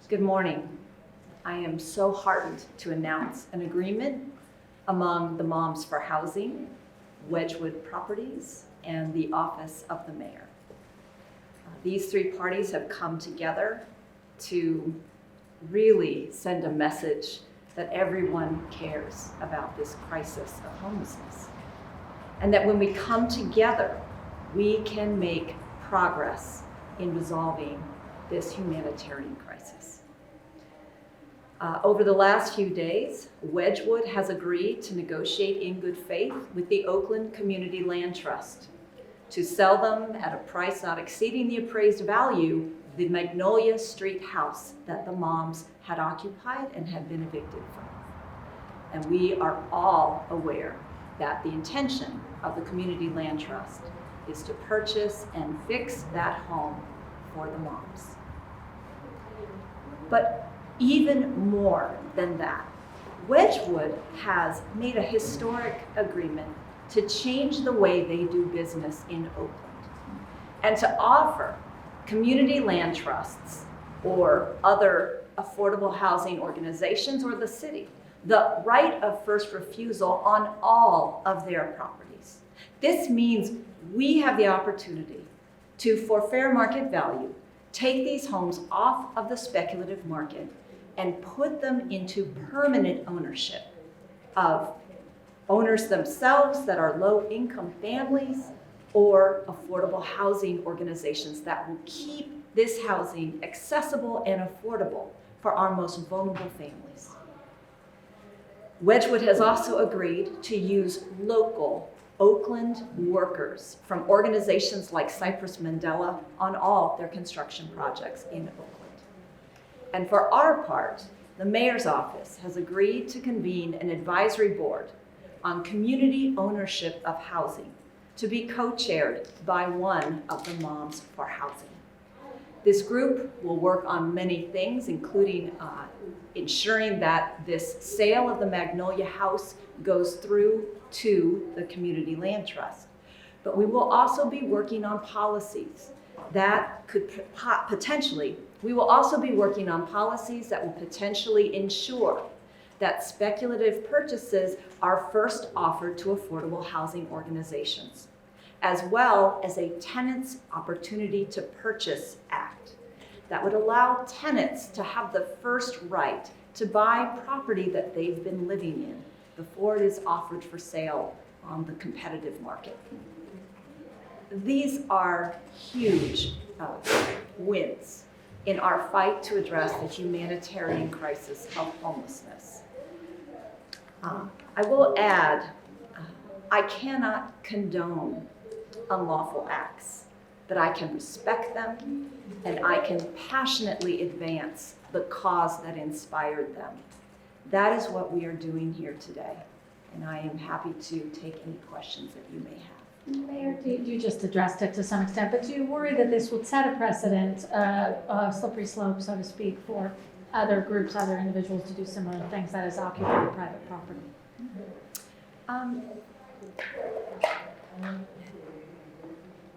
Good morning. I am so heartened to announce an agreement among the Moms for Housing, Wedgewood Properties, and the Office of the Mayor. These three parties have come together to really send a message that everyone cares about this crisis of homelessness. And that when we come together, we can make progress in resolving this humanitarian crisis. Over the last few days, Wedgewood has agreed to negotiate in good faith with the Oakland Community Land Trust to sell them at a price not exceeding the appraised value the Magnolia Street house that the moms had occupied and had been evicted from. And we are all aware that the intention of the Community Land Trust is to purchase and fix that home for the moms. But even more than that, Wedgewood has made a historic agreement to change the way they do business in Oakland and to offer community land trusts or other affordable housing organizations or the city the right of first refusal on all of their properties. This means we have the opportunity to, for fair market value, take these homes off of the speculative market and put them into permanent ownership of owners themselves that are low-income families or affordable housing organizations that will keep this housing accessible and affordable for our most vulnerable families. Wedgewood has also agreed to use local Oakland workers from organizations like Cypress Mandela on all their construction projects in Oakland. And for our part, the mayor's office has agreed to convene an advisory board on community ownership of housing to be co-chaired by one of the Moms for Housing. This group will work on many things, including ensuring that this sale of the Magnolia house goes through to the Community Land Trust. But we will also be working on policies that could we will also be working on policies that will potentially ensure that speculative purchases are first offered to affordable housing organizations, as well as a Tenants' Opportunity to Purchase Act that would allow tenants to have the first right to buy property that they've been living in before it is offered for sale on the competitive market. These are huge wins in our fight to address the humanitarian crisis of homelessness. I will add, I cannot condone unlawful acts, but I can respect them and I can passionately advance the cause that inspired them. That is what we are doing here today, and I am happy to take any questions that you may have. Mayor, you just addressed it to some extent, but do you worry that this would set a precedent, a slippery slope, so to speak, for other groups, other individuals to do similar things, that is occupy private property?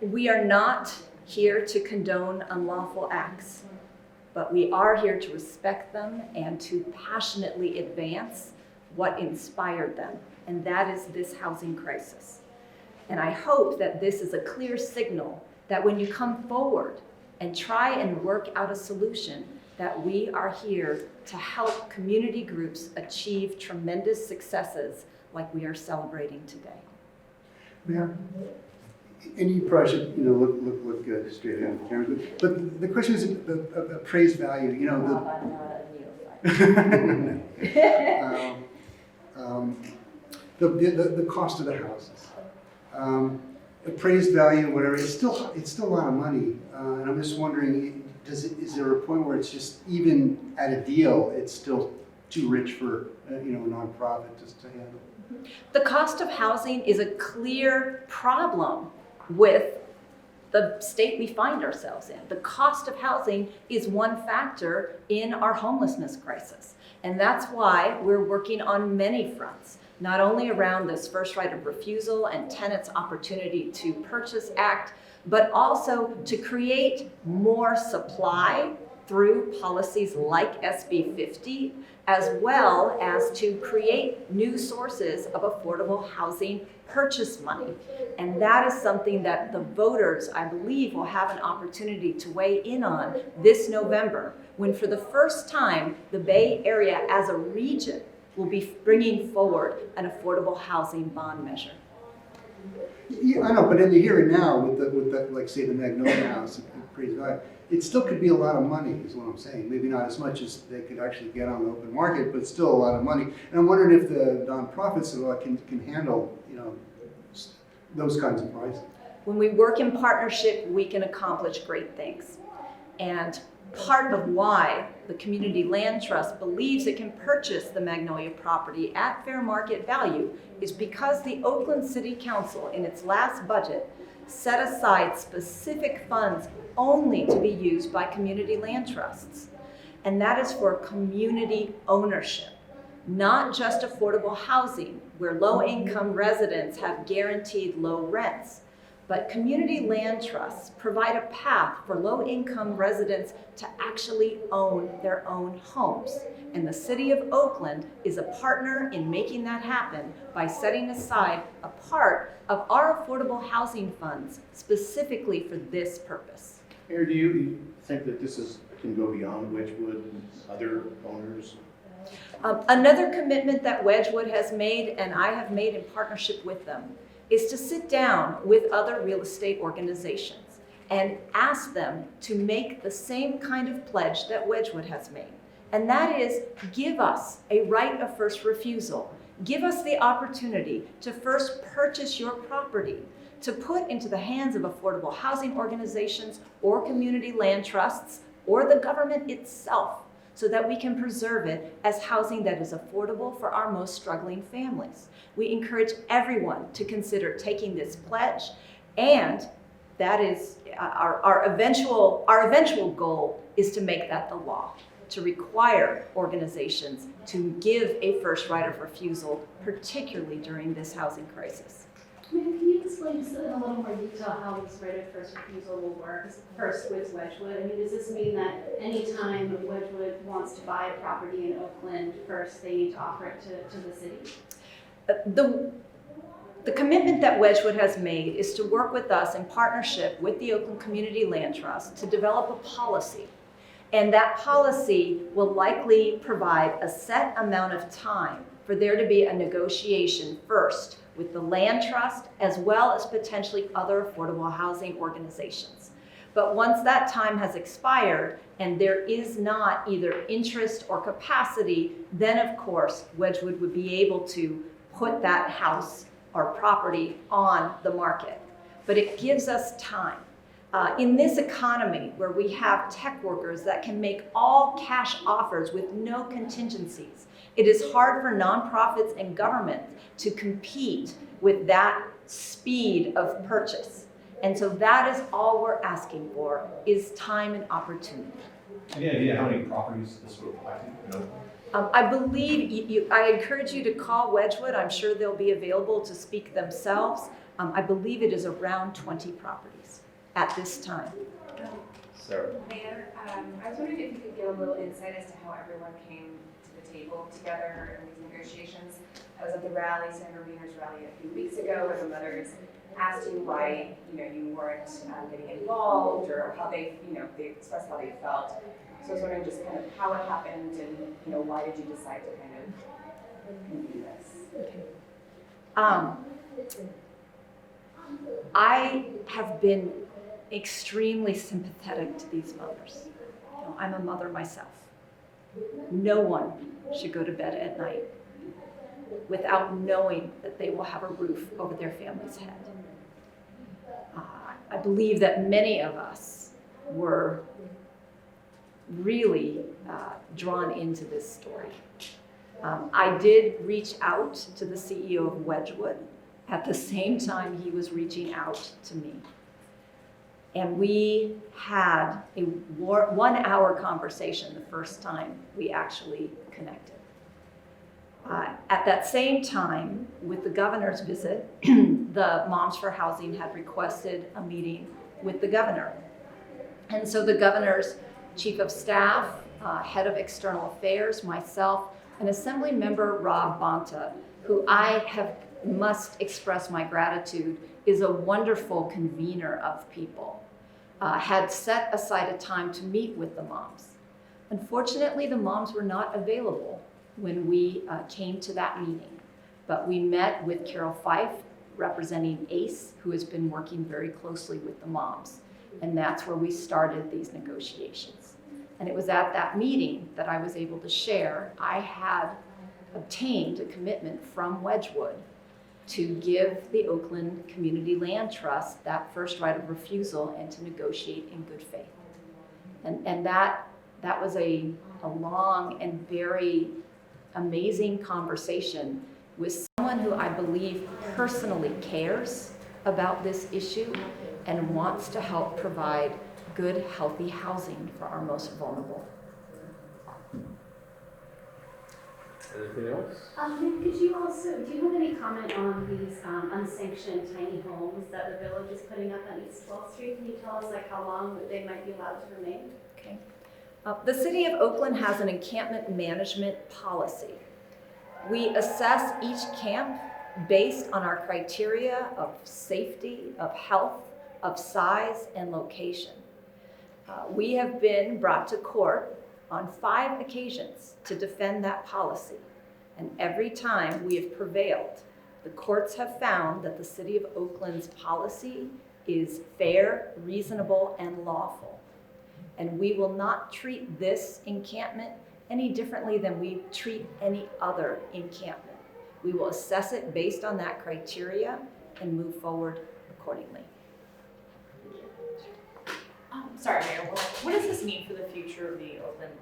We are not here to condone unlawful acts, but we are here to respect them and to passionately advance what inspired them, and that is this housing crisis. And I hope that this is a clear signal that when you come forward and try and work out a solution, that we are here to help community groups achieve tremendous successes like we are celebrating today. Mayor, and you probably should, look straight ahead of the camera. But the question is appraised value. The cost of the houses, appraised value, whatever. It's still a lot of money, and I'm just wondering, is there a point where it's just even at a deal, it's still too rich for a nonprofit just to handle? The cost of housing is a clear problem with the state we find ourselves in. The cost of housing is one factor in our homelessness crisis. And that's why we're working on many fronts, not only around this first right of refusal and Tenants' Opportunity to Purchase Act, but also to create more supply through policies like SB 50, as well as to create new sources of affordable housing purchase money. And that is something that the voters, I believe, will have an opportunity to weigh in on this November, when for the first time, the Bay Area as a region will be bringing forward an affordable housing bond measure. Yeah, I know, but in the here and now, with the like say the Magnolia House, praise God, it still could be a lot of money, is what I'm saying. Maybe not as much as they could actually get on the open market, but still a lot of money. And I'm wondering if the nonprofits can handle, those kinds of prices. When we work in partnership, we can accomplish great things. And part of why the Community Land Trust believes it can purchase the Magnolia property at fair market value is because the Oakland City Council, in its last budget, set aside specific funds only to be used by community land trusts. And that is for community ownership, not just affordable housing where low-income residents have guaranteed low rents. But community land trusts provide a path for low-income residents to actually own their own homes. And the city of Oakland is a partner in making that happen by setting aside a part of our affordable housing funds specifically for this purpose. Mayor, do you think that this can go beyond Wedgewood and other owners? Another commitment that Wedgewood has made, and I have made in partnership with them, is to sit down with other real estate organizations and ask them to make the same kind of pledge that Wedgewood has made. And that is, give us a right of first refusal. Give us the opportunity to first purchase your property, to put into the hands of affordable housing organizations or community land trusts or the government itself, so that we can preserve it as housing that is affordable for our most struggling families. We encourage everyone to consider taking this pledge, and that is our eventual goal is to make that the law, to require organizations to give a first right of refusal, particularly during this housing crisis. Can you explain just in a little more detail how this right of first refusal will work? First with Wedgewood, I mean, does this mean that anytime Wedgewood wants to buy a property in Oakland, first they need to offer it to the city? The commitment that Wedgewood has made is to work with us in partnership with the Oakland Community Land Trust to develop a policy. And that policy will likely provide a set amount of time for there to be a negotiation first with the land trust as well as potentially other affordable housing organizations. But once that time has expired and there is not either interest or capacity, then of course Wedgewood would be able to put that house or property on the market. But it gives us time. In this economy where we have tech workers that can make all cash offers with no contingencies, it is hard for nonprofits and government to compete with that speed of purchase. And so that is all we're asking for, is time and opportunity. Any idea how many properties this would apply to? No. I believe, I encourage you to call Wedgewood. I'm sure they'll be available to speak themselves. I believe it is around 20 properties at this time. Sarah. Mayor, I was wondering if you could give a little insight as to how everyone came to the table together in these negotiations. I was at the rally, Senator Wiener's rally a few weeks ago, where the mothers asked you why you weren't getting involved, or how they expressed how they felt. So I was wondering just kind of how it happened, and why did you decide to kind of do this? Okay. I have been extremely sympathetic to these mothers. I'm a mother myself. No one should go to bed at night without knowing that they will have a roof over their family's head. I believe that many of us were really drawn into this story. I did reach out to the CEO of Wedgewood at the same time he was reaching out to me. And we had a 1 hour conversation the first time we actually connected. At that same time, with the governor's visit, the Moms for Housing had requested a meeting with the governor. And so the governor's Chief of Staff, Head of External Affairs, myself, and Assembly Member Rob Bonta, who must express my gratitude, is a wonderful convener of people, had set aside a time to meet with the moms. Unfortunately, the moms were not available when we came to that meeting, but we met with Carol Fife, representing ACE, who has been working very closely with the moms, and that's where we started these negotiations. And it was at that meeting that I was able to share I had obtained a commitment from Wedgewood to give the Oakland Community Land Trust that first right of refusal and to negotiate in good faith. And that was a long and very amazing conversation with someone who I believe personally cares about this issue and wants to help provide good, healthy housing for our most vulnerable. Anything else? Could you also, do you have any comment on these unsanctioned tiny homes that the village is putting up on East 12th Street? Can you tell us like how long they might be allowed to remain? Okay. The City of Oakland has an encampment management policy. We assess each camp based on our criteria of safety, of health, of size, and location. We have been brought to court on 5 occasions to defend that policy, and every time we have prevailed. The courts have found that the City of Oakland's policy is fair, reasonable, and lawful. And we will not treat this encampment any differently than we treat any other encampment. We will assess it based on that criteria and move forward accordingly. Sorry, Mayor, what does this mean for the future of the Oakland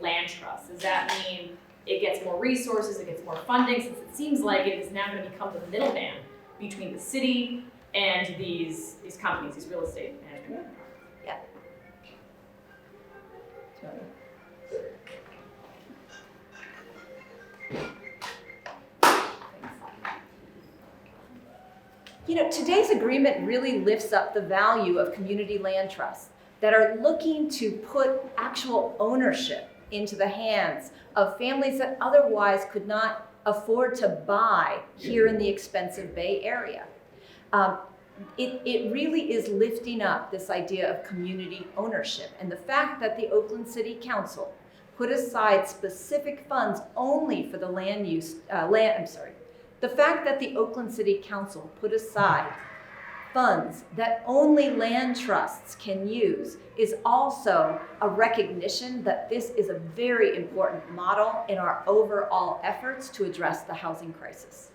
Land Trust? Does that mean it gets more resources, it gets more funding, since it seems like it is now going to become the middleman between the city and these companies, these real estate management? Yeah. You know, today's agreement really lifts up the value of community land trusts that are looking to put actual ownership into the hands of families that otherwise could not afford to buy here in the expensive Bay Area. It really is lifting up this idea of community ownership, and the fact that the Oakland City Council put aside specific funds only for the the fact that the Oakland City Council put aside funds that only land trusts can use is also a recognition that this is a very important model in our overall efforts to address the housing crisis.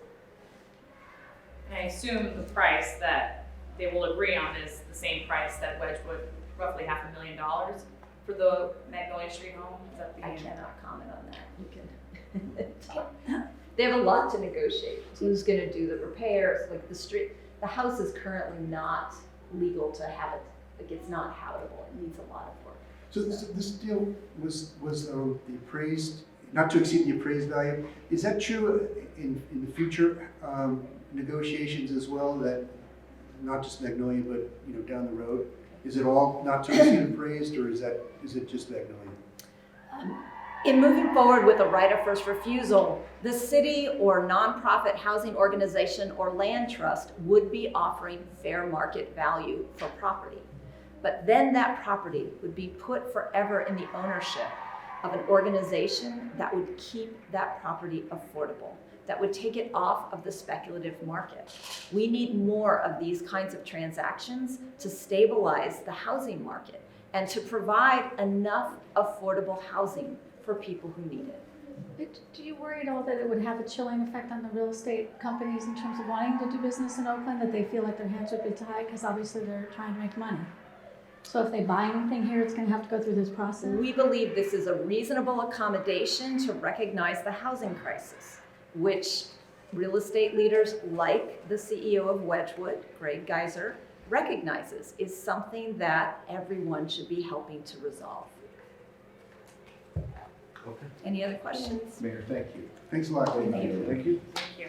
And I assume the price that they will agree on is the same price that Wedgewood, roughly $500,000 for the Magnolia Street home? Is that the I cannot comment on that. You can. They have a lot to negotiate. Who's going to do the repairs? Like the house is currently not legal to habit. Like it's not habitable. It needs a lot of work. So this deal was the appraised, not to exceed the appraised value. Is that true in the future negotiations as well? That not just Magnolia, but down the road, is it all not to exceed appraised, or is it just Magnolia? In moving forward with a right of first refusal, the city or nonprofit housing organization or land trust would be offering fair market value for property. But then that property would be put forever in the ownership of an organization that would keep that property affordable, that would take it off of the speculative market. We need more of these kinds of transactions to stabilize the housing market and to provide enough affordable housing for people who need it. But do you worry at all that it would have a chilling effect on the real estate companies in terms of wanting to do business in Oakland, that they feel like their hands would be tied because obviously they're trying to make money? So if they buy anything here, it's going to have to go through this process? We believe this is a reasonable accommodation to recognize the housing crisis, which real estate leaders like the CEO of Wedgewood, Greg Geiser, recognizes is something that everyone should be helping to resolve. Okay. Any other questions? Mayor, thank you. Thank you. Thank you. Thank you.